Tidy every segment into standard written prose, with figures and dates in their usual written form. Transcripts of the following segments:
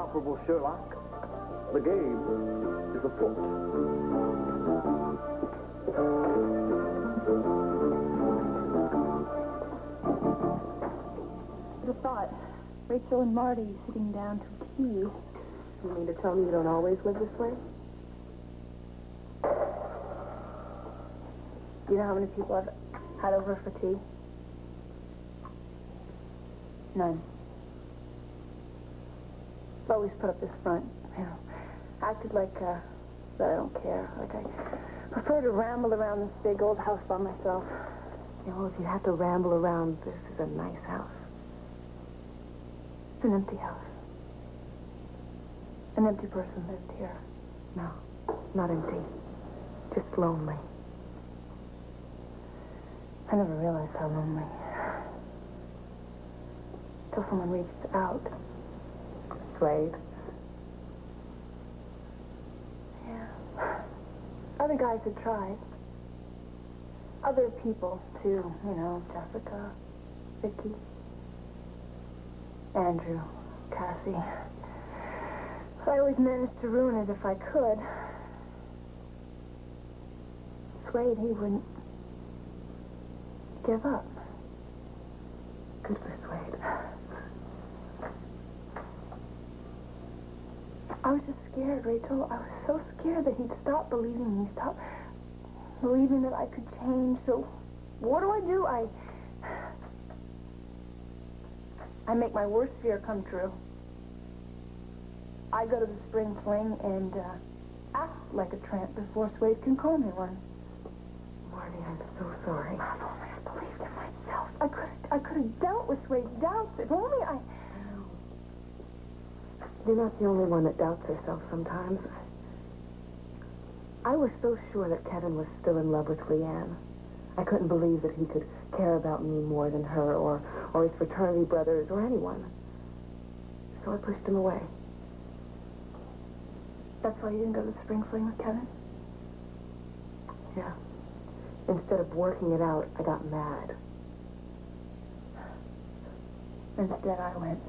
incomparable Sherlock. The game is afoot. I thought Rachel and Marty sitting down to tea. You mean to tell me you don't always live this way? Do you know how many people I've had over for tea? None. I've always put up this front, you know, acted like that I don't care. Like I prefer to ramble around this big old house by myself. Yeah, well, if you have to ramble around, this is a nice house. It's an empty house. An empty person lived here. No, not empty. Just lonely. I never realized how lonely. Till someone reached out. Slade. Yeah. Other guys had tried. Other people, too. You know, Jessica, Vicky, Andrew, Cassie. I always managed to ruin it if I could. Slade, he wouldn't give up. Good for Slade. I was just scared, Rachel. I was so scared that he'd stop believing me, stop believing that I could change. So what do? I make my worst fear come true. I go to the spring fling and act like a tramp before Slade can call me one. Marty, I'm so sorry. If only I believed in myself. I could have dealt with Slade's doubts. If only I... You're not the only one that doubts herself sometimes. I was so sure that Kevin was still in love with Leanne. I couldn't believe that he could care about me more than her or his fraternity brothers or anyone. So I pushed him away. That's why you didn't go to the spring fling with Kevin? Yeah. Instead of working it out, I got mad. Instead, I went.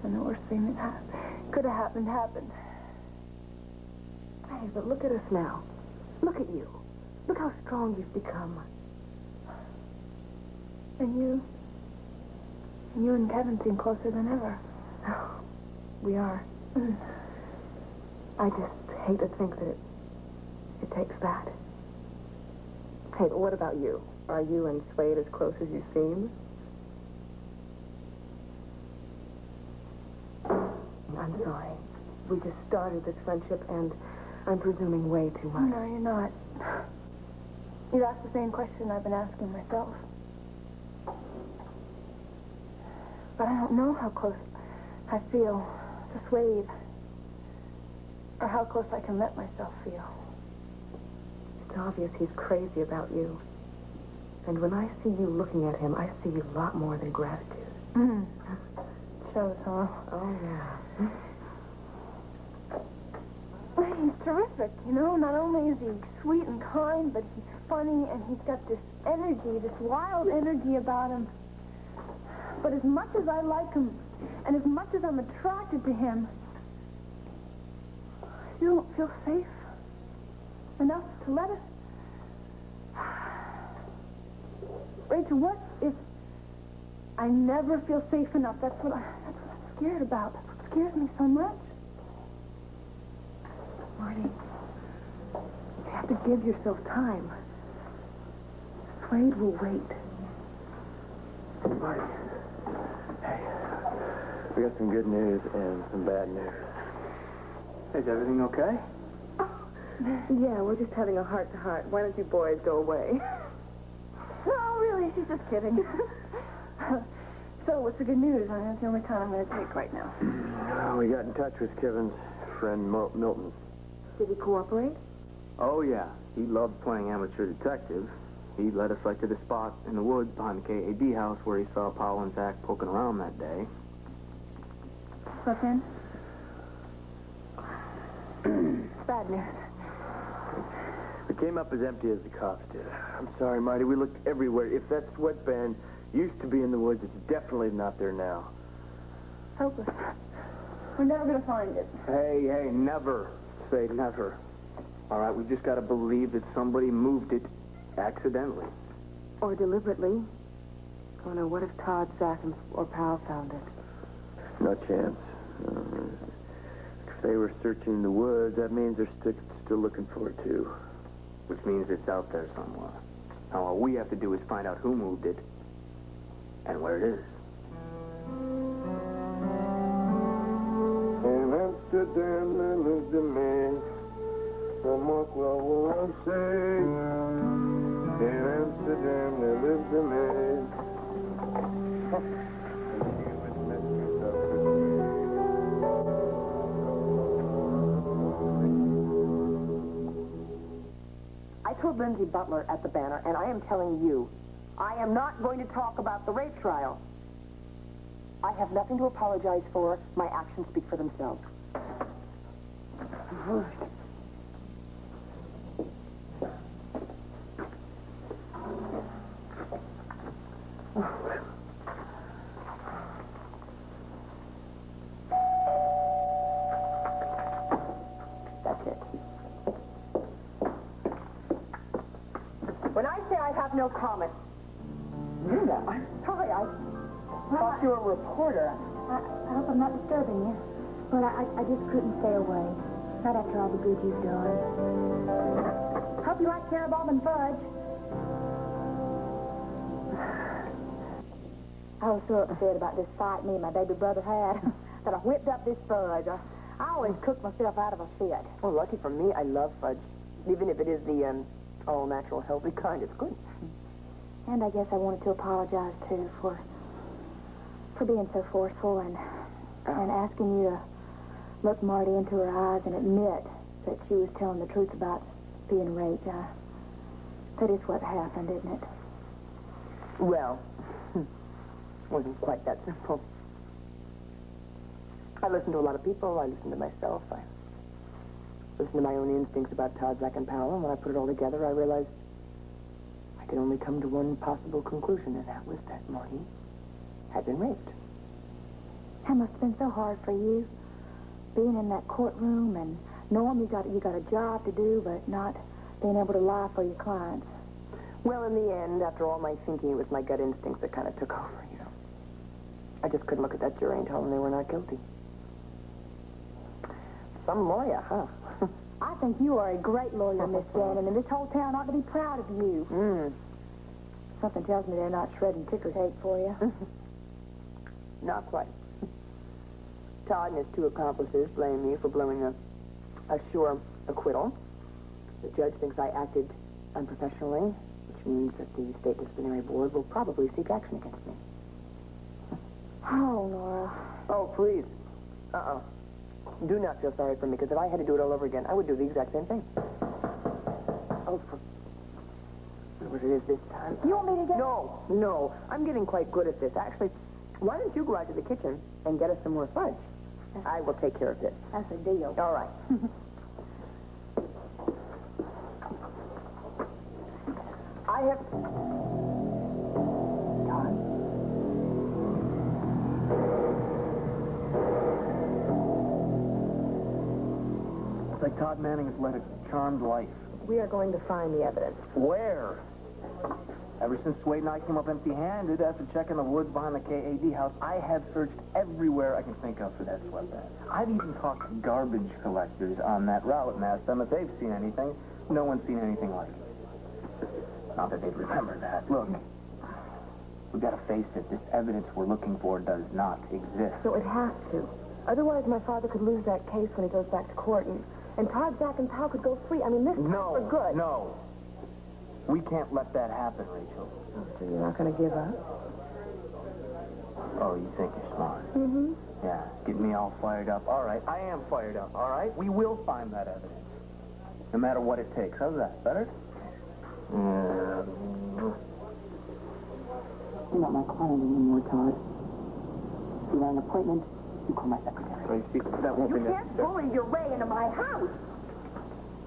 And the worst thing that could have happened, happened. Hey, but look at us now. Look at you. Look how strong you've become. And you and Kevin seem closer than ever. Oh, we are. I just hate to think that it takes that. Hey, but what about you? Are you and Slade as close as you seem? I'm sorry. We just started this friendship, and I'm presuming way too much. No, you're not. You asked the same question I've been asking myself. But I don't know how close I feel to Slade, or how close I can let myself feel. It's obvious he's crazy about you. And when I see you looking at him, I see a lot more than gratitude. Shows, huh? Oh, yeah. He's terrific, you know. Not only is he sweet and kind, but he's funny, and he's got this energy, this wild energy about him. But as much as I like him, and as much as I'm attracted to him, I still don't feel safe enough to let us... Rachel, what if I never feel safe enough? That's what I'm scared about. That's what scares me so much. Marty, you have to give yourself time. Slade will wait. Marty. Hey, we got some good news and some bad news. Is everything okay? Yeah, we're just having a heart-to-heart. Why don't you boys go away? No, really, she's just kidding. So, what's the good news? I mean, that's the only kind I'm going to take right now. We got in touch with Kevin's friend, Milton. Did he cooperate? Oh, yeah. He loved playing amateur detective. He led us right to the spot in the woods behind the KAB house where he saw Powell and Zach poking around that day. What then? Bad news. It came up as empty as the cops did. I'm sorry, Marty. We looked everywhere. If that sweatband used to be in the woods, it's definitely not there now. Hopeless. We're never going to find it. Hey, never say never. All right, we just got to believe that somebody moved it accidentally. Or deliberately. Oh, no, what if Todd, Zach, or Pal found it? No chance. If they were searching the woods, that means they're still looking for it, too. Which means it's out there somewhere. Now, all we have to do is find out who moved it and where it is. In Amsterdam, there lives a man. What will I say? In Amsterdam, there lives a man. I told Lindsay Butler at the Banner, and I am telling you, I am not going to talk about the rape trial. I have nothing to apologize for. My actions speak for themselves. That's it. When I say I have no comment, Linda, I'm sorry. I thought you were a reporter. I hope I'm not disturbing you. But I just couldn't stay away. Not after all the good you've done. Hope you like caramel and fudge. I was so upset about this fight me and my baby brother had that I whipped up this fudge. I always cook myself out of a fit. Well, lucky for me, I love fudge. Even if it is the all-natural, healthy kind, it's good. And I guess I wanted to apologize, too, for being so forceful and asking you to look Marty into her eyes and admit that she was telling the truth about being raped. That is what happened, isn't it? Well, wasn't quite that simple. I listened to a lot of people. I listened to myself. I listened to my own instincts about Todd, Zach, and Powell, and when I put it all together, I realized I could only come to one possible conclusion, and that was that Marty had been raped. That must have been so hard for you, being in that courtroom and knowing you got a job to do, but not being able to lie for your clients. Well, in the end, after all my thinking, it was my gut instincts that kind of took over, you know. I just couldn't look at that jury and tell them they were not guilty. Some lawyer, huh? I think you are a great lawyer, Miss Gannon, and this whole town ought to be proud of you. Something tells me they're not shredding ticker tape for you. Not quite. Todd and his two accomplices blame me for blowing a sure acquittal. The judge thinks I acted unprofessionally, which means that the State Disciplinary Board will probably seek action against me. Oh, Nora. Oh, please. Do not feel sorry for me, because if I had to do it all over again, I would do the exact same thing. Oh, for... what it is this time? You want me to get... No. I'm getting quite good at this. Actually, why don't you go out to the kitchen and get us some more fudge? I will take care of this. That's a deal. All right. I have... Todd? It's like Todd Manning has led a charmed life. We are going to find the evidence. Where? Ever since Wade and I came up empty-handed after checking the woods behind the KAD house, I have searched everywhere I can think of for that sweatband. I've even talked to garbage collectors on that route and asked them if they've seen anything. No one's seen anything like it. Not that they'd remember that. Look, we've got to face it. This evidence we're looking for does not exist. So it has to. Otherwise, my father could lose that case when he goes back to court, and Todd, Zach, and Pal could go free. I mean, this is for good. No. We can't let that happen, Rachel. Oh, so you're not going to give up? Oh, you think you're smart? Mm-hmm. Yeah, get me all fired up. All right, I am fired up, all right? We will find that evidence. No matter what it takes. How's that? Better? You're not my client anymore, Todd. You want an appointment, you call my secretary. Oh, you see, that won't be You can't necessary. bully your way into my house.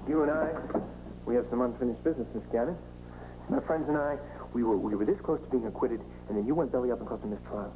You and I, we have some unfinished business, Miss Gannon. My friends and I, we were this close to being acquitted, and then you went belly up and caused a mistrial.